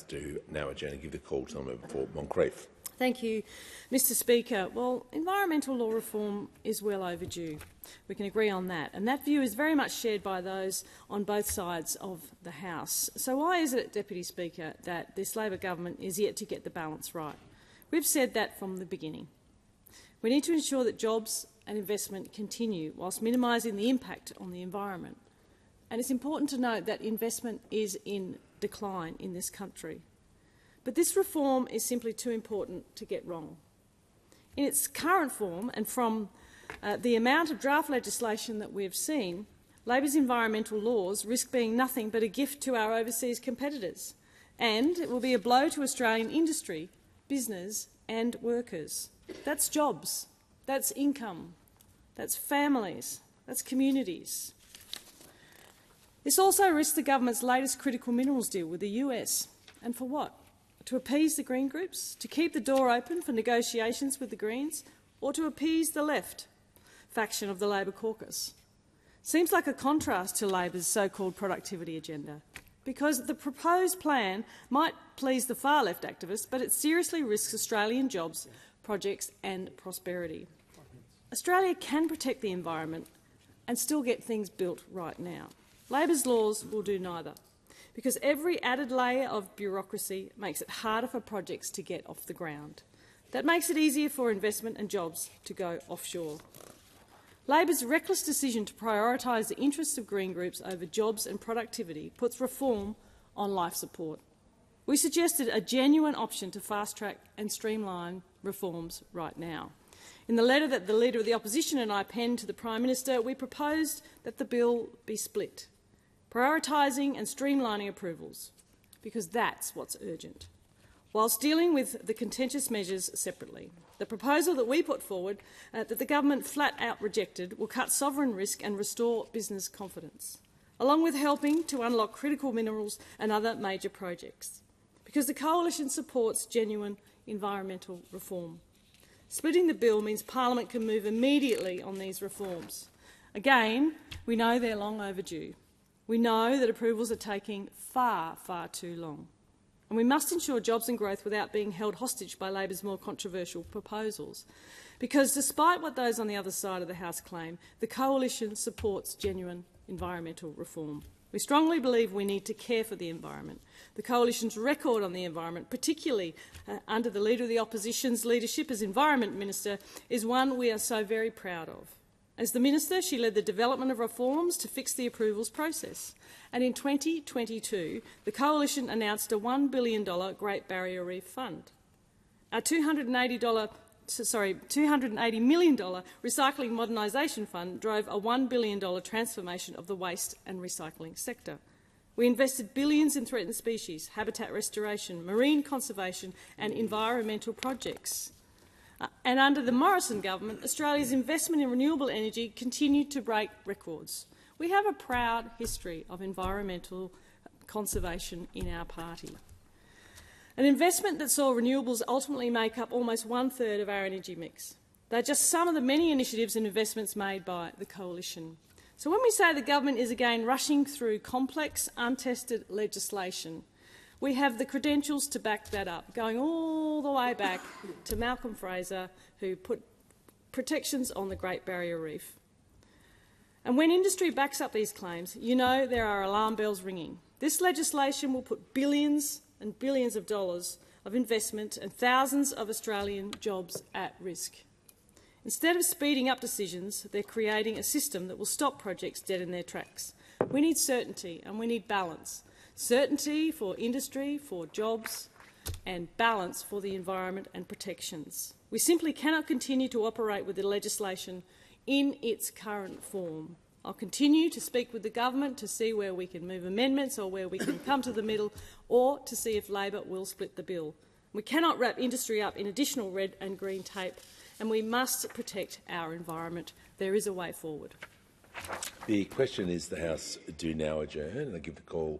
do now adjourn and give the call to the member for Moncrieff. Thank you, Mr Speaker. Well, environmental law reform is well overdue. We can agree on that, and that view is very much shared by those on both sides of the House. So why is it, Deputy Speaker, that this Labor government is yet to get the balance right? We've said that from the beginning. We need to ensure that jobs and investment continue whilst minimising the impact on the environment. And it's important to note that investment is in decline in this country. But this reform is simply too important to get wrong. In its current form, and from the amount of draft legislation that we have seen, Labor's environmental laws risk being nothing but a gift to our overseas competitors, and it will be a blow to Australian industry, business and workers. That's jobs, that's income, that's families, that's communities. This also risks the government's latest critical minerals deal with the US. And for what? To appease the Green groups? To keep the door open for negotiations with the Greens? Or to appease the left faction of the Labor caucus? Seems like a contrast to Labor's so-called productivity agenda, because the proposed plan might please the far-left activists, but it seriously risks Australian jobs, projects and prosperity. Australia can protect the environment and still get things built right now. Labor's laws will do neither, because every added layer of bureaucracy makes it harder for projects to get off the ground. That makes it easier for investment and jobs to go offshore. Labor's reckless decision to prioritise the interests of Green groups over jobs and productivity puts reform on life support. We suggested a genuine option to fast-track and streamline reforms right now. In the letter that the Leader of the Opposition and I penned to the Prime Minister, we proposed that the bill be split, prioritising and streamlining approvals, because that's what's urgent, whilst dealing with the contentious measures separately. The proposal that we put forward, that the government flat-out rejected, will cut sovereign risk and restore business confidence, along with helping to unlock critical minerals and other major projects, because the Coalition supports genuine environmental reform. Splitting the bill means Parliament can move immediately on these reforms. Again, we know they're long overdue. We know that approvals are taking far, far too long. And we must ensure jobs and growth without being held hostage by Labor's more controversial proposals. Because despite what those on the other side of the House claim, the Coalition supports genuine environmental reform. We strongly believe we need to care for the environment. The Coalition's record on the environment, particularly under the Leader of the Opposition's leadership as Environment Minister, is one we are so very proud of. As the Minister, she led the development of reforms to fix the approvals process. And in 2022, the Coalition announced a $1 billion Great Barrier Reef Fund. Our $280 million Recycling Modernisation Fund drove a $1 billion transformation of the waste and recycling sector. We invested billions in threatened species, habitat restoration, marine conservation and environmental projects. And under the Morrison government, Australia's investment in renewable energy continued to break records. We have a proud history of environmental conservation in our party. An investment that saw renewables ultimately make up almost 1/3 of our energy mix. They're just some of the many initiatives and investments made by the Coalition. So when we say the government is again rushing through complex, untested legislation, we have the credentials to back that up, going all the way back to Malcolm Fraser, who put protections on the Great Barrier Reef. And when industry backs up these claims, you know there are alarm bells ringing. This legislation will put billions and billions of dollars of investment and thousands of Australian jobs at risk. Instead of speeding up decisions, they're creating a system that will stop projects dead in their tracks. We need certainty and we need balance. Certainty for industry, for jobs, and balance for the environment and protections. We simply cannot continue to operate with the legislation in its current form. I'll continue to speak with the government to see where we can move amendments or where we can come to the middle, or to see if Labor will split the bill. We cannot wrap industry up in additional red and green tape, and we must protect our environment. There is a way forward. The question is the House do now adjourn, and I give the call